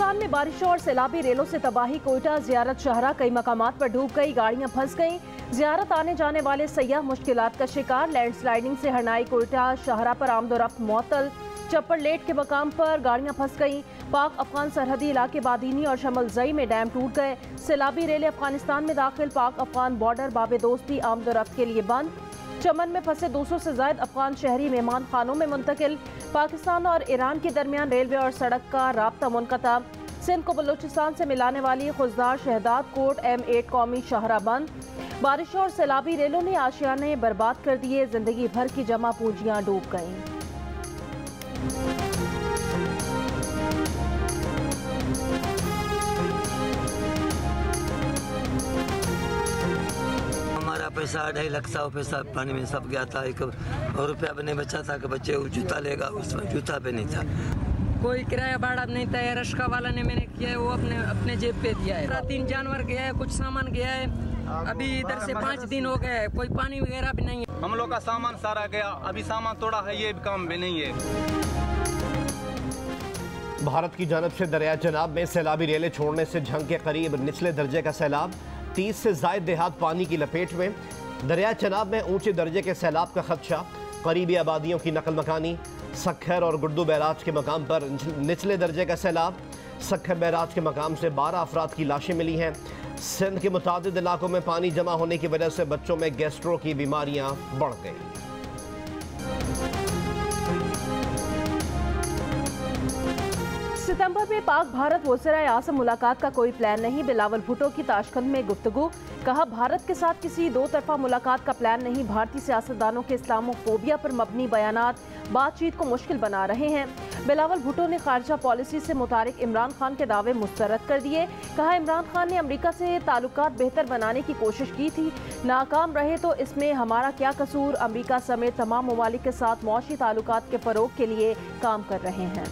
पाकिस्तान में बारिशों और सैलाबी रेलों से तबाही। कोयटा जियारत शाहरा कई मकामात पर डूब गई, गाड़ियां फंस गईं। जियारत आने जाने वाले सयाह मुश्किलात का शिकार। लैंडस्लाइडिंग से हरनाई कोयटा शाहरा पर आमदोरफ्त मुअत्तल। चप्पड़ लेट के मकाम पर गाड़ियां फंस गईं। पाक अफगान सरहदी इलाके बादीनी और शमलजई में डैम टूट गए। सैलाबी रेलें अफगानिस्तान में दाखिल। पाक अफगान बॉर्डर बाबे दोस्ती आमदोरफ्त के लिए बंद। चमन में फंसे 200 से ज्यादा अफगान शहरी मेहमान खानों में मुंतकिल। पाकिस्तान और ईरान के दरमियान रेलवे और सड़क का राब्ता मुनक़ता। सिंध को बलूचिस्तान से मिलाने वाली खुजदार शहदाद कोट M8 कौमी शाहरा बंद। बारिशों और सैलाबी रेलों ने आशियाने बर्बाद कर दिए, जिंदगी भर की जमा पूंजियां डूब गईं। हमारा पैसा 2.5 लाख पैसा पानी में सब गया था। 1 रुपया भी नहीं बचा था कि बच्चे जूता लेगा, उसमें जूता भी नहीं था। कोई किराया भाड़ा नहीं था। रिक्शा वाला ने मैंने किया है, वो अपने जेब पे दिया है। 3 जानवर गया है, कुछ सामान गया है। अभी इधर से 5 दिन हो गए, कोई पानी वगैरह भी नहीं है। हम लोग का सामान सारा गया, अभी सामान तोड़ा है, ये काम भी नहीं है। भारत की जानब से दरिया चनाब में सैलाबी रेलें छोड़ने से झंग के करीब निचले दर्जे का सैलाब। 30 से ज़ायद देहात पानी की लपेट में। दरिया चनाब में ऊंचे दर्जे के सैलाब का खदशा। करीबी आबादियों की नकल मकानी। सखर और गुड्डू बैराज के मकाम पर निचले दर्जे का सैलाब। सखर बैराज के मकाम से 12 अफराद की लाशें मिली हैं। सिंध के मुतादिद इलाकों में पानी जमा होने की वजह से बच्चों में गैस्ट्रो की बीमारियां बढ़ गई। सितंबर में पाक भारत वज़ीर आज़म मुलाकात का कोई प्लान नहीं। बिलावल भुट्टो की ताशकंद में गुफ्तगू। कहा, भारत के साथ किसी 2 तरफा मुलाकात का प्लान नहीं। भारतीय सियासतदानों के इस्लामोफोबिया पर मबनी बयानात बातचीत को मुश्किल बना रहे हैं। बिलावल भुट्टो ने खारजा पॉलिसी से मुतारिक इमरान खान के दावे मुस्तरद कर दिए। कहा, इमरान खान ने अमरीका से ताल्लुकात बेहतर बनाने की कोशिश की थी, नाकाम रहे तो इसमें हमारा क्या कसूर। अमरीका समेत तमाम ममालिक के साथ मौशी ताल्लुकात के फ़रोग के लिए काम कर रहे हैं।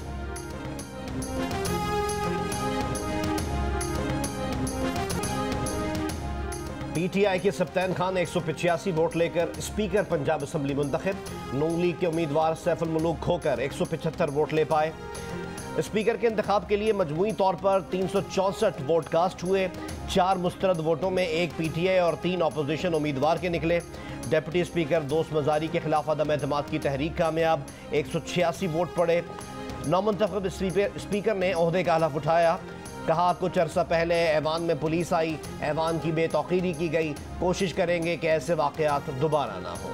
PTI के सफ्तैन खान 185 वोट लेकर स्पीकर पंजाब असम्बली मुंतखब। नून लीग के उम्मीदवार सैफुल मुलूक खोकर 175 वोट ले पाए। स्पीकर के इंतखाब के लिए मजमूई तौर पर 364 वोट कास्ट हुए। 4 मुस्तरद वोटों में 1 PTI और 3 अपोजिशन उम्मीदवार के निकले। डिप्टी स्पीकर दोस्त मजारी के खिलाफ अदम एतमाद की तहरीक कामयाब। 186 वोट पड़े। नामुंतखब स्पीकर ने ओहदे का हलफ उठाया। कहा, कुछ अरसा पहले ऐवान में पुलिस आई, ऐवान की बेतौकीरी की गई। कोशिश करेंगे कि ऐसे वाक़यात दोबारा ना हो।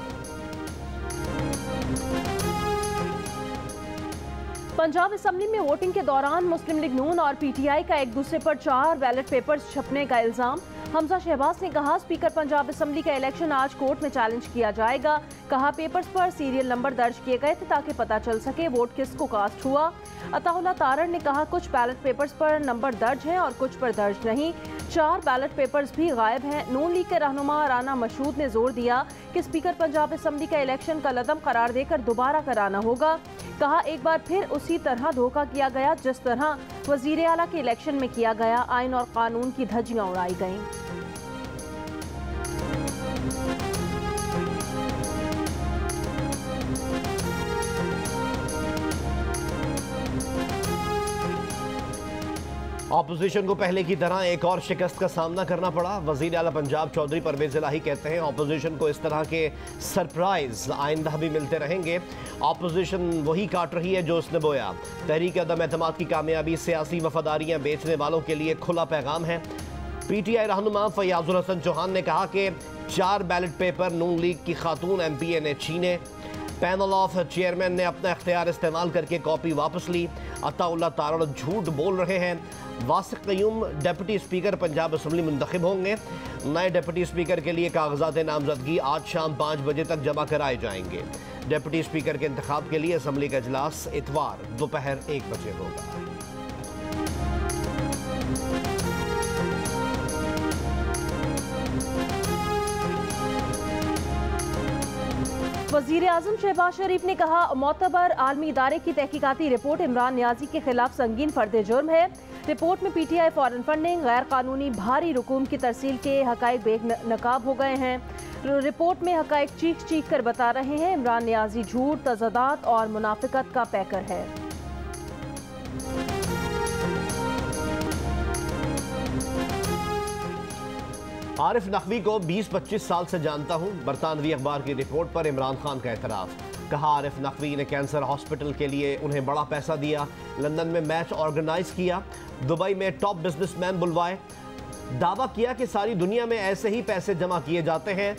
पंजाब असम्बली में वोटिंग के दौरान मुस्लिम लीग नून और PTI का एक दूसरे पर 4 बैलेट पेपर्स छपने का इल्जाम। हमजा शहबाज ने कहा, स्पीकर पंजाब असम्बली का इलेक्शन आज कोर्ट में चैलेंज किया जाएगा। कहा, पेपर्स पर सीरियल नंबर दर्ज किए गए थे ताकि पता चल सके वोट किसको कास्ट हुआ। अताउल्लाह तारड़ ने कहा, कुछ बैलेट पेपर्स पर नंबर दर्ज हैं और कुछ पर दर्ज नहीं। 4 बैलेट पेपर्स भी गायब हैं। नून लीग के रहनुमा राना मशहूद ने जोर दिया कि स्पीकर पंजाब असम्बली का इलेक्शन कलअदम करार देकर दोबारा कराना होगा। कहा, एक बार फिर उसी तरह धोखा किया गया जिस तरह वजीर आला के इलेक्शन में किया गया। आइन और कानून की धज्जियां उड़ाई गईं। ऑपोजिशन को पहले की तरह एक और शिकस्त का सामना करना पड़ा। वज़ीर आला पंजाब चौधरी परवेज़ इलाही कहते हैं, ऑपोजिशन को इस तरह के सरप्राइज आइंदा भी मिलते रहेंगे। ऑपोजिशन वही काट रही है जो उसने बोया। तहरीक अदम एतमाद की कामयाबी सियासी वफादारियाँ बेचने वालों के लिए खुला पैगाम है। PTI रहनुमा फयाजुल हसन चौहान ने कहा कि 4 बैलेट पेपर नून लीग की खातून MPA ने छीने। पैनल ऑफ चेयरमैन ने अपना इख्तियार इस्तेमाल करके कॉपी वापस ली। अताउल्लाह तारड़ झूठ बोल रहे हैं। Wasiq Qayyum deputy speaker Punjab assembly मुंतखब होंगे। नए डिप्टी स्पीकर के लिए कागजात नामजदगी आज शाम 5 बजे तक जमा कराए जाएंगे। डिप्टी स्पीकर के इंतखाब के लिए असम्बली का इजलास इतवार दोपहर 1 बजे होगा। वज़ीर आज़म शहबाज शरीफ ने कहा, मोतबर आलमी इदारे की तहकीकाती रिपोर्ट इमरान नियाज़ी के खिलाफ संगीन फर्द जुर्म है। रिपोर्ट में PTI फॉरेन फंडिंग, गैर कानूनी भारी रकूम की तरसील के हक़ाइक़ बेनकाब हो गए हैं। रिपोर्ट में हक़ाइक़ चीख चीख कर बता रहे हैं। इमरान नियाज़ी झूठ, तज़ादात और मुनाफिकत का पैकर है। आरिफ नकवी को 20-25 साल से जानता हूं, बरतानवी अखबार की रिपोर्ट पर इमरान खान का एतराफ़। कहा आरिफ नकवी ने कैंसर हॉस्पिटल के लिए उन्हें बड़ा पैसा दिया, लंदन में मैच ऑर्गेनाइज किया, दुबई में टॉप बिजनेसमैन बुलवाए। दावा किया कि सारी दुनिया में ऐसे ही पैसे जमा किए जाते हैं।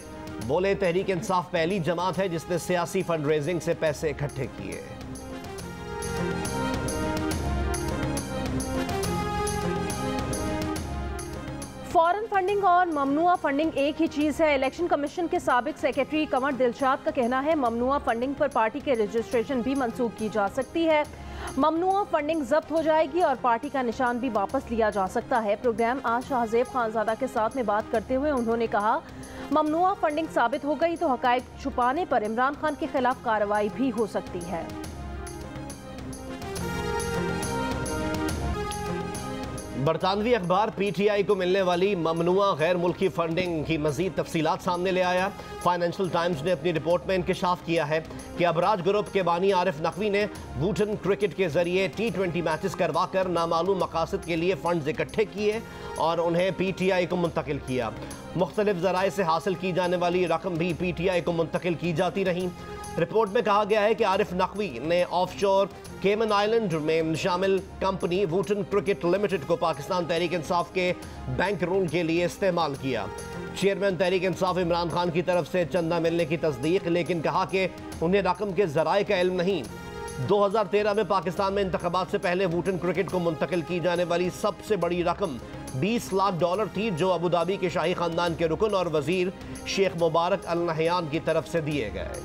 बोले तहरीक इंसाफ पहली जमात है जिसने सियासी फंड रेजिंग से पैसे इकट्ठे किए। फॉरेन फंडिंग और ममनुआ फंडिंग एक ही चीज़ है। इलेक्शन कमीशन के साबिक सेक्रेटरी कमर दिलशाद का कहना है ममनुआ फंडिंग पर पार्टी के रजिस्ट्रेशन भी मंसूख की जा सकती है। ममनुआ फंडिंग जब्त हो जाएगी और पार्टी का निशान भी वापस लिया जा सकता है। प्रोग्राम आज शाहजेब खानजादा के साथ में बात करते हुए उन्होंने कहा ममनुआ फंडिंग साबित हो गई तो हकायक छुपाने पर इमरान खान के खिलाफ कार्रवाई भी हो सकती है। बरतानवी अखबार पीटीआई को मिलने वाली ममनुआ गैर मुल्की फंडिंग की मजीद तफसीलात सामने ले आया। फाइनेंशियल टाइम्स ने अपनी रिपोर्ट में इंकशाफ किया है कि अबराज ग्रुप के बानी आरिफ नकवी ने वुटन क्रिकेट के जरिए T20 मैचेस करवाकर नामालूम मकासद के लिए फंड्स इकट्ठे किए और उन्हें पीटीआई को मुंतकिल किया। मुख्तलिफ जराए से हासिल की जाने वाली रकम भी पीटीआई को मुंतकिल की जाती रही। रिपोर्ट में कहा गया है कि आरिफ नकवी ने ऑफशोर केमन आइलैंड में शामिल कंपनी वुटन क्रिकेट लिमिटेड को पाकिस्तान तहरीक इंसाफ के बैंक रोल के लिए इस्तेमाल किया। चेयरमैन तहरीक इंसाफ इमरान खान की तरफ से चंदा मिलने की तस्दीक, लेकिन कहा कि उन्हें रकम के जराए का इल्म नहीं। 2013 में पाकिस्तान में इंतखाबात से पहले वुटन क्रिकेट को मुंतकिल की जाने वाली सबसे बड़ी रकम $20 लाख थी, जो अबू धाबी के शाही खानदान के रुकन और वजीर शेख मुबारक अल नहयान की तरफ से दिए गए।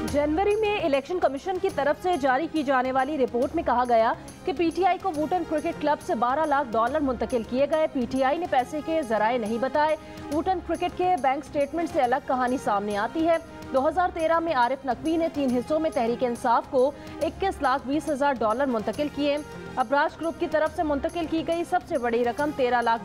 जनवरी में इलेक्शन कमीशन की तरफ से जारी की जाने वाली रिपोर्ट में कहा गया कि पीटीआई को वुटन क्रिकेट क्लब से $12 लाख मुंतकिल किए गए। पीटीआई ने पैसे के जराए नहीं बताए। वुटन क्रिकेट के बैंक स्टेटमेंट से अलग कहानी सामने आती है। 2013 में आरिफ नकवी ने 3 हिस्सों में तहरीक इंसाफ को $21,20,000 मुंतकिल किए। अबराज ग्रुप की तरफ से मुंतकिल की गई सबसे बड़ी रकम $13 लाख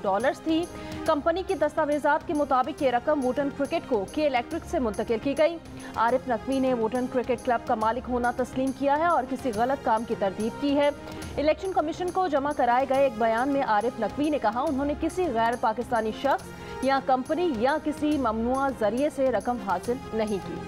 थी। कंपनी की दस्तावेजात के मुताबिक ये रकम वुटन क्रिकेट को के इलेक्ट्रिक से मुंतकिल की गई। आरिफ नकवी ने वुटन क्रिकेट क्लब का मालिक होना तस्लीम किया है और किसी गलत काम की तरतीब की है। इलेक्शन कमीशन को जमा कराए गए एक बयान में आरिफ नकवी ने कहा उन्होंने किसी गैर पाकिस्तानी शख्स या कंपनी या किसी ममनुआ जरिए से रकम हासिल नहीं की।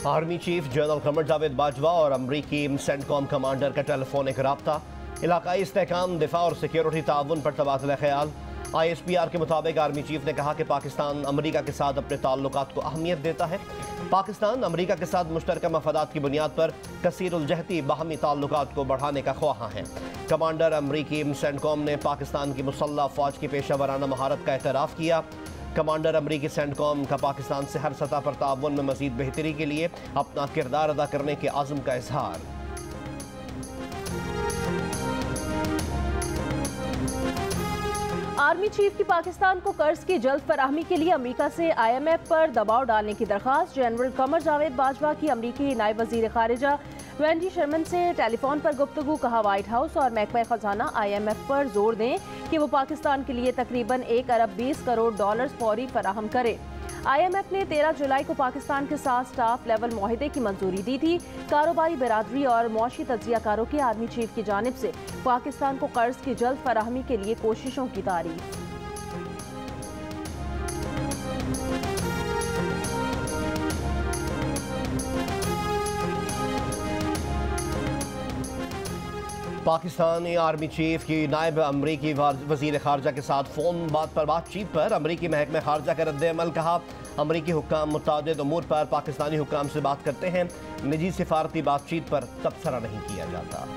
Army chief general Qamar Javed Bajwa और अमरीकी सेंटकॉम कमांडर का टेलीफोनिक रब्ता, इलाकाई इस्तेहकाम, दिफा और सिक्योरिटी ताउन पर तबादला ख्याल। ISPR के मुताबिक आर्मी चीफ ने कहा कि पाकिस्तान अमरीका के साथ अपने ताल्लुकात को अहमियत देता है। पाकिस्तान अमरीका के साथ मुश्तरका मफादात की बुनियाद पर कसीरुल-जहती बाहमी ताल्लुकात को बढ़ाने का ख्वाह है। कमांडर अमरीकी सेंटकॉम ने पाकिस्तान की मुसल्लह फ़ौज की पेशा वराना महारत का एतराफ़ किया। कमांडर अमरीकी सेंटकॉम का पाकिस्तान से हर सतह पर ताउन में मज़ीद बेहतरी के लिए अपना किरदार अदा करने के आज़म का इजहार। आर्मी चीफ की पाकिस्तान को कर्ज की जल्द फराहमी के लिए अमेरिका से IMF पर दबाव डालने की दरख्वास्त। जनरल कमर जावेद बाजवा की अमरीकी नायब वजीर खारिजा वेंडी शर्मन से टेलीफोन पर गुफ्तगू। कहा व्हाइट हाउस और महकमा खजाना IMF पर जोर दें कि वो पाकिस्तान के लिए तकरीबन $1 अरब 20 करोड़ फौरी फराहम करे। IMF ने 13 जुलाई को पाकिस्तान के साथ स्टाफ लेवल मुआहिदे की मंजूरी दी थी। कारोबारी बिरादरी और मुआशी तज्जियाकारों की आर्मी चीफ की जानिब से पाकिस्तान को कर्ज की जल्द फराहमी के लिए कोशिशों की तारीफ। पाकिस्तानी आर्मी चीफ की नायब अमरीकी वजीर खारजा के साथ बातचीत पर अमरीकी महकमा खारजा का रद्द-ए-अमल। कहा अमरीकी हुक्काम मुतादिद उमूर पर पाकिस्तानी हुक्काम से बात करते हैं, निजी सिफारती बातचीत पर तबसरा नहीं किया जाता।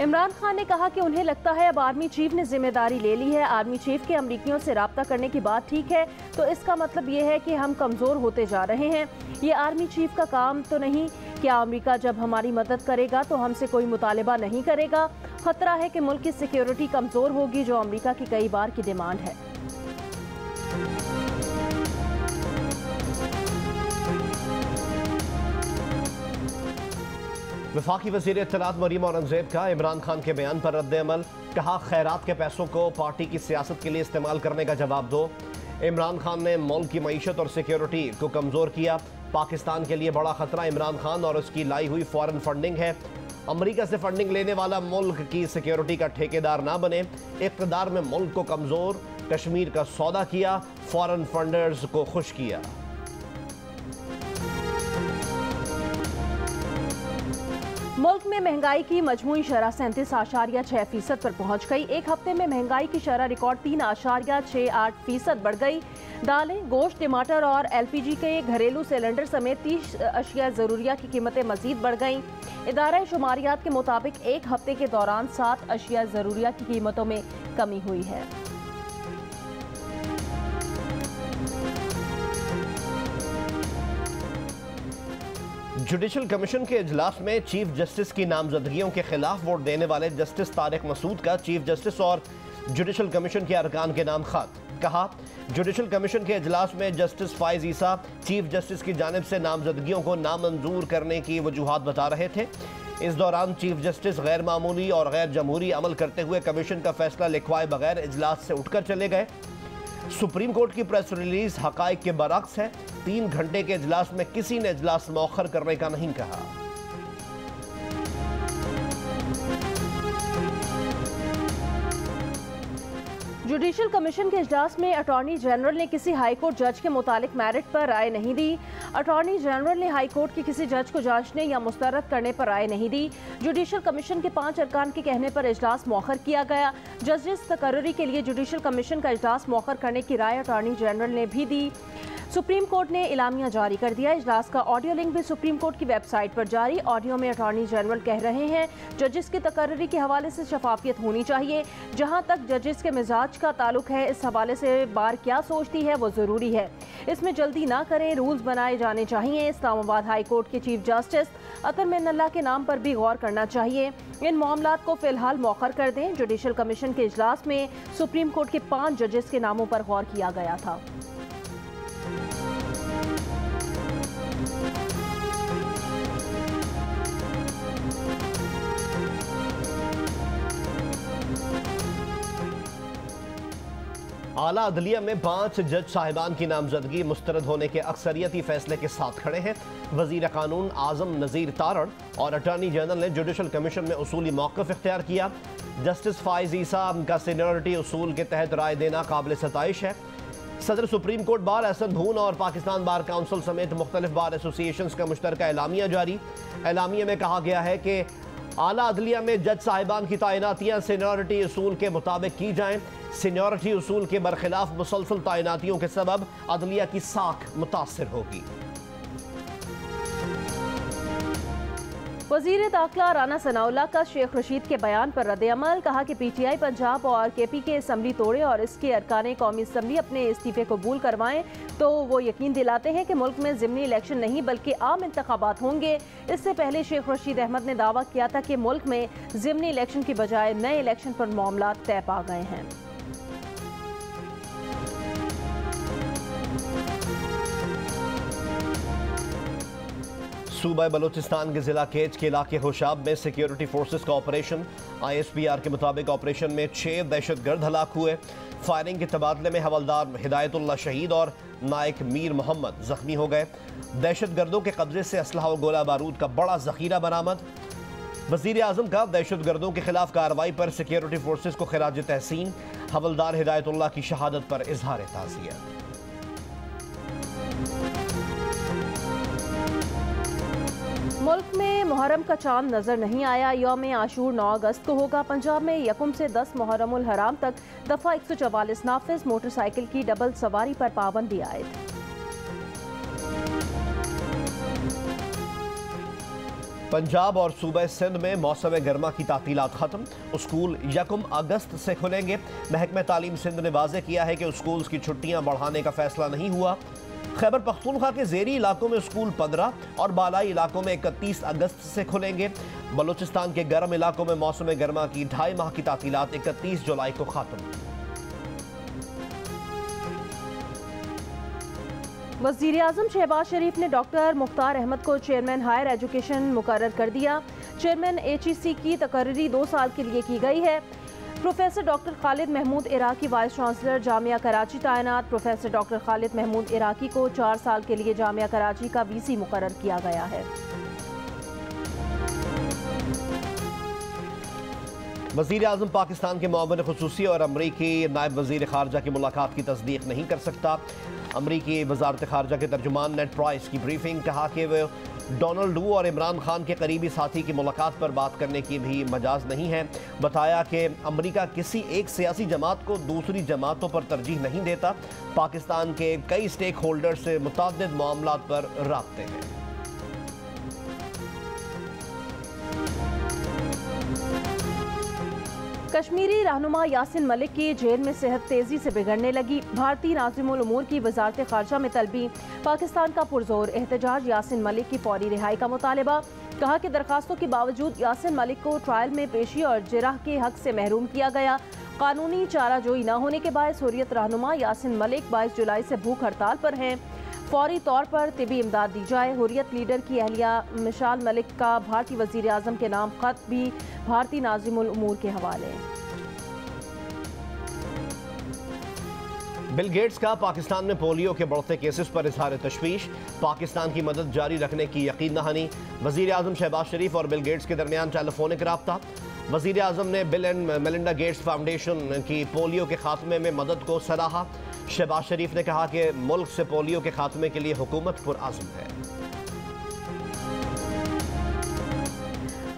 इमरान खान ने कहा कि उन्हें लगता है अब आर्मी चीफ ने जिम्मेदारी ले ली है। आर्मी चीफ के अमरीकियों से राब्ता करने की बात ठीक है, तो इसका मतलब ये है कि हम कमज़ोर होते जा रहे हैं। ये आर्मी चीफ का काम तो नहीं। क्या अमेरिका जब हमारी मदद करेगा तो हमसे कोई मुतालिबा नहीं करेगा? खतरा है कि मुल्क की सिक्योरिटी कमज़ोर होगी, जो अमेरिका की कई बार की डिमांड है। वफाकी वज़ीर इत्तलात मरीम औरंगज़ेब का इमरान खान के बयान पर रद्द-ए-अमल। कहा, खैरात के पैसों को पार्टी की सियासत के लिए इस्तेमाल करने का जवाब दो। इमरान खान ने मुल्क की मईशत और सिक्योरिटी को कमज़ोर किया। पाकिस्तान के लिए बड़ा खतरा इमरान खान और उसकी लाई हुई फॉरेन फंडिंग है। अमेरिका से फंडिंग लेने वाला मुल्क की सिक्योरिटी का ठेकेदार ना बने। इक़्तिदार में मुल्क को कमज़ोर, कश्मीर का सौदा किया, फॉरेन फंडर्स को खुश किया। मुल्क में महंगाई की मजमूई शरह 37.6% पर पहुंच गई। एक हफ्ते में महंगाई की शरह रिकॉर्ड 3.68% बढ़ गई। दालें, गोश्त, टमाटर और LPG के घरेलू सिलेंडर समेत 30 अशिया ज़रूरिया की कीमतें मजीद बढ़ गईं। इदारा शुमारियात के मुताबिक एक हफ्ते के दौरान 7 अशिया ज़रूरिया की कीमतों में कमी हुई है। जुडिशल कमीशन के इजलास में चीफ जस्टिस की नामजदगियों के खिलाफ वोट देने वाले जस्टिस तारिक मसूद का चीफ जस्टिस और जुडिशल कमीशन के अरकान के नाम खत। कहा, जुडिशल कमीशन के इजलास में जस्टिस फाइज ईसा चीफ जस्टिस की जानिब से नामजदगियों को नामंजूर करने की वजूहात बता रहे थे। इस दौरान चीफ जस्टिस गैर मामूली और गैर जमहूरी अमल करते हुए कमीशन का फैसला लिखवाए बगैर इजलास से उठकर चले गए। सुप्रीम कोर्ट की प्रेस रिलीज हकाइक के बरक्स है। 3 घंटे के इजलास में किसी ने इजलास मौखर करने का नहीं कहा। जुडिशल कमीशन के इजलास में अटॉर्नी जनरल ने किसी हाई कोर्ट जज के मुतालिक मेरिट पर राय नहीं दी। अटॉर्नी जनरल ने हाई कोर्ट के किसी जज को जांचने या मुस्तरद करने पर राय नहीं दी। जुडिशल कमीशन के 5 अरकान के कहने पर इजलास मौखर किया गया। जजेस तकर्रुरी के लिए जुडिशल कमीशन का इजलास मौखर करने की राय अटॉर्नी जनरल ने भी दी। सुप्रीम कोर्ट ने इलामिया जारी कर दिया। इजलास का ऑडियो लिंक भी सुप्रीम कोर्ट की वेबसाइट पर जारी। ऑडियो में अटॉर्नी जनरल कह रहे हैं, जजेस की तकर्रुरी के हवाले से शफाफियत होनी चाहिए। जहां तक जजेस के मिजाज का ताल्लुक है, इस हवाले से बार क्या सोचती है वो ज़रूरी है। इसमें जल्दी ना करें, रूल्स बनाए जाने चाहिए। इस्लामाबाद हाई कोर्ट के चीफ जस्टिस अतर मिन्नल्लाह के नाम पर भी गौर करना चाहिए। इन मामलात को फिलहाल मौखर कर दें। जुडिशल कमीशन के इजलास में सुप्रीम कोर्ट के 5 जजेस के नामों पर गौर किया गया था। आला अदलिया में 5 जज साहिबान की नामजदगी मुस्तरद होने के अक्सरियती फैसले के साथ खड़े हैं। वजीर कानून आजम नज़ीर तारण और अटॉर्नी जनरल ने जुडिशल कमीशन में उसूली मौक़िफ़ इख्तियार किया। जस्टिस फाइज ईसा का सीनियरिटी उसूल के तहत राय देना काबिल सताइश है। सदर सुप्रीम कोर्ट बार एहसन धून और पाकिस्तान बार काउंसिल समेत मुख्तलिफ बार एसोसिएशंस का मुश्तरका एलामिया जारी। एलामिया में कहा गया है कि आला अदलिया में जज साहिबान की तैनातियाँ सीनियरिटी उसूल के मुताबिक की जाएँ। सीनियरिटी उसूल के बरखिलाफ मुसलसल तैनातियों के सबब अदलिया की साख मुतासर होगी। वज़ीर दाखिला राना सनाउल्लाह का शेख रशीद के बयान पर रद्द-ए-अमल। कहा कि PTI पंजाब और KP के असम्बली तोड़े और इसके अरकान कौमी असम्बली अपने इस्तीफे कबूल करवाएं तो वो यकीन दिलाते हैं कि मुल्क में ज़िमनी इलेक्शन नहीं बल्कि आम इंतखाबात होंगे। इससे पहले शेख रशीद अहमद ने दावा किया था कि मुल्क में ज़िमनी इलेक्शन की बजाय नए इलेक्शन पर मामला तय पा गए हैं। सूबा बलूचिस्तान के जिला केच के इलाके होशाब में सिक्योरिटी फोर्सेस का ऑपरेशन। ISPR के मुताबिक ऑपरेशन में 6 दहशतगर्द हलाक हुए। फायरिंग के तबादले में हवलदार हिदायतुल्लाह शहीद और नायक मीर मोहम्मद जख्मी हो गए। दहशतगर्दों के कब्जे से असलहा और गोला बारूद का बड़ा जखीरा बरामद। वज़ीर आज़म का दहशतगर्दों के खिलाफ कार्रवाई पर सिक्योरिटी फोर्सेस को खिराज तहसीन। हवलदार हिदायतुल्लाह की शहादत पर इजहार ताज़ियत। मुल्क में मुहर्रम का चांद नजर नहीं आया। यौम आशूर 9 अगस्त को होगा। पंजाब में यकुम से 10 मुहर्रमुल हराम तक दफ़ा 144 नाफिज। मोटरसाइकिल की डबल सवारी पर पाबंदी आयद। पंजाब और सूबे सिंध में मौसम गर्मा की तातीलात खत्म। स्कूल 1 अगस्त से खुलेंगे। महकमा तालीम सिंध ने वाज़ेह किया है कि स्कूल की छुट्टियां बढ़ाने का फैसला नहीं हुआ। खैबर पख्तूनख्वा के ज़ेरी इलाकों में स्कूल 15 और बालाई इलाकों में 31 अगस्त से खुलेंगे। बलूचिस्तान के गर्म इलाकों में मौसम गर्मा की 2.5 माह की तातीलात 31 जुलाई को खत्म। वज़ीर आज़म शहबाज शरीफ ने डॉक्टर मुख्तार अहमद को चेयरमैन हायर एजुकेशन मुकर्रर कर दिया। चेयरमैन HEC की तकर्री 2 साल के लिए की गई है। Professor doctor Khalid Mahmood Iraqi vice chancellor Jamia Karachi तैनात। प्रोफेसर डॉक्टर खालिद महमूद इराकी को 4 साल के लिए जामिया कराची का VC मुकर्रर किया गया है। वज़ीर आज़म पाकिस्तान के मुआविन ख़ुसूसी और अमरीकी नायब वज़ीर ख़ारजा की मुलाकात की तस्दीक नहीं कर सकता। अमरीकी वज़ारत ख़ारजा के तर्जुमान नेड प्राइस की ब्रीफिंग, कहा कि वे डोनाल्ड वू और इमरान खान के करीबी साथी की मुलाकात पर बात करने की भी मजाज नहीं है। बताया कि अमरीका किसी एक सियासी जमात को दूसरी जमातों पर तरजीह नहीं देता। पाकिस्तान के कई स्टेक होल्डर से मुतअद्दिद मामलात पर राब्ते हैं। कश्मीरी रहनुमा यासिन मलिक की जेल में सेहत तेजी से बिगड़ने लगी। भारतीय नाज़िमुल उमूर की वजारत ख़ारजा में तलबी। पाकिस्तान का पुरजोर एहतजाज, यासिन मलिक की फौरी रिहाई का मुतालबा। कहा कि दरखास्तों के बावजूद यासिन मलिक को ट्रायल में पेशी और जिरह के हक से महरूम किया गया। कानूनी चाराजोई न होने के बायस हुर्रियत रहनुमा यासिन मलिक 22 जुलाई से भूख हड़ताल पर हैं। फौरी तौर पर तिबी इमदाद दी जाए। हुर्रियत लीडर की अहलिया मिशाल मलिक का भारतीय वज़ीर आज़म के नाम खत भी भारतीय नाज़िमुल उमूर के हवाले। बिल गेट्स का पाकिस्तान में पोलियो के बढ़ते केसेस पर इजहार तशवीश। पाकिस्तान की मदद जारी रखने की यकीन दहानी। वज़ीर आज़म शहबाज शरीफ और बिल गेट्स के दरमियान टेलीफोनिक रब्ता। वज़ीर आज़म ने bill and Melinda Gates foundation की पोलियो के खात्मे में मदद को सराहा। शहबाज शरीफ ने कहा कि मुल्क से पोलियो के खात्मे के लिए हुकूमत पुरअज़्म है।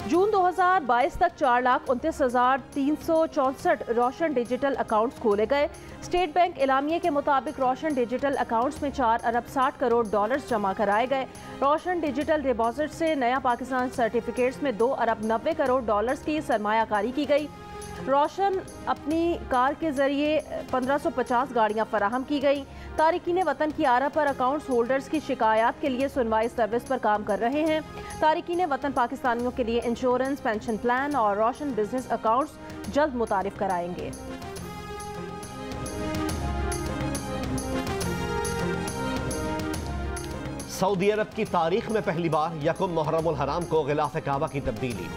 जून 2022 तक 4,29,364 रोशन डिजिटल अकाउंट्स खोले गए। स्टेट बैंक एलामिये के मुताबिक रोशन डिजिटल अकाउंट्स में 4 अरब 60 करोड़ डॉलर्स जमा कराए गए। रोशन डिजिटल डिपॉजिट से नया पाकिस्तान सर्टिफिकेट्स में 2 अरब 90 करोड़ डॉलर्स की सरमायाकारी की गई। रोशन अपनी कार के जरिए 1550 गाड़ियां फराहम की गई। तारिकीन वतन की आरा पर अकाउंट्स होल्डर्स की शिकायत के लिए सुनवाई सर्विस पर काम कर रहे हैं। तारिकीन वतन पाकिस्तानियों के लिए इंश्योरेंस, पेंशन प्लान और रोशन बिजनेस अकाउंट्स जल्द मुतारिफ कराएंगे। सऊदी अरब की तारीख में पहली बार यकुम मुहर्रमुल हराम को गिलाफ काबा की तब्दीली।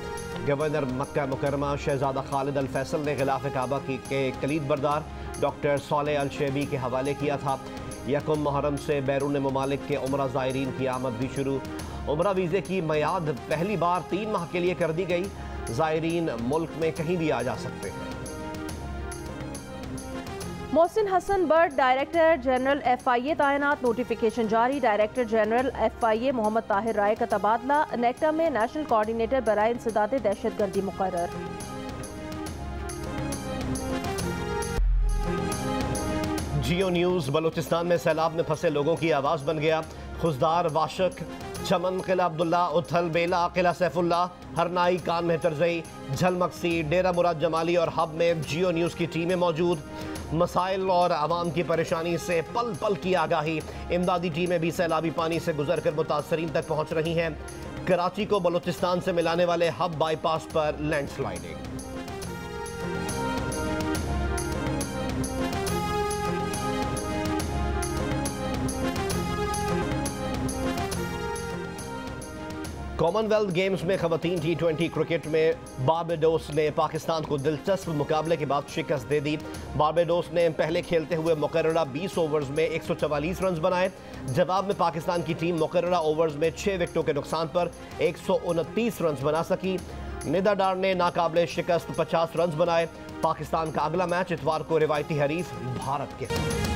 गवर्नर मक्का मुकरमा शहजादा खालिद अल फैसल ने गिलाफ काबा के कलीद बरदार डॉक्टर सालेह अल शेबी के हवाले किया था। यकुम मुहर्रम से बैरून ममालिक के उमरा ज़ायरीन की आमद भी शुरू। उमरा वीज़े की मियाद पहली बार 3 माह के लिए कर दी गई। ज़ायरीन मुल्क में कहीं भी आ जा सकते हैं। Mohsin Hassan Butt director general FIA तैनात। नोटिफिकेशन जारी। Director general FIA Mohammad Tahir Rai का तबादला। नेक्टा में नेशनल कोऑर्डिनेटर बराए इंसदाद दहशतगर्दी मुकर्रर। जियो न्यूज़ बलूचिस्तान में सैलाब में फंसे लोगों की आवाज़ बन गया। खुजदार, वाशक, चमन, किला अब्दुल्ला, उथल, बेला, किला सैफुल्ला, हरनाई, कान में तरजई, झलमक्सी, डेरा मुराद जमाली और हब में जियो न्यूज़ की टीमें मौजूद। मसाइल और आवाम की परेशानी से पल पल की आगाही। इमदादी टीमें भी सैलाबी पानी से गुजर कर मुतासरीन तक पहुँच रही हैं। कराची को बलूचिस्तान से मिलाने वाले हब बाईपास पर लैंडस्लाइडिंग। कॉमनवेल्थ गेम्स में खवातीन T20 क्रिकेट में बारबाडोस ने पाकिस्तान को दिलचस्प मुकाबले के बाद शिकस्त दे दी। बारबाडोस ने पहले खेलते हुए मुकर्ररा 20 ओवर्स में 144 रन बनाए। जवाब में पाकिस्तान की टीम मुकर्ररा ओवर्स में 6 विकेटों के नुकसान पर 129 रन बना सकी। निदा डार ने नाकाबिले शिकस्त 50 रन बनाए। पाकिस्तान का अगला मैच इतवार को रिवायती हरीफ भारत के साथ।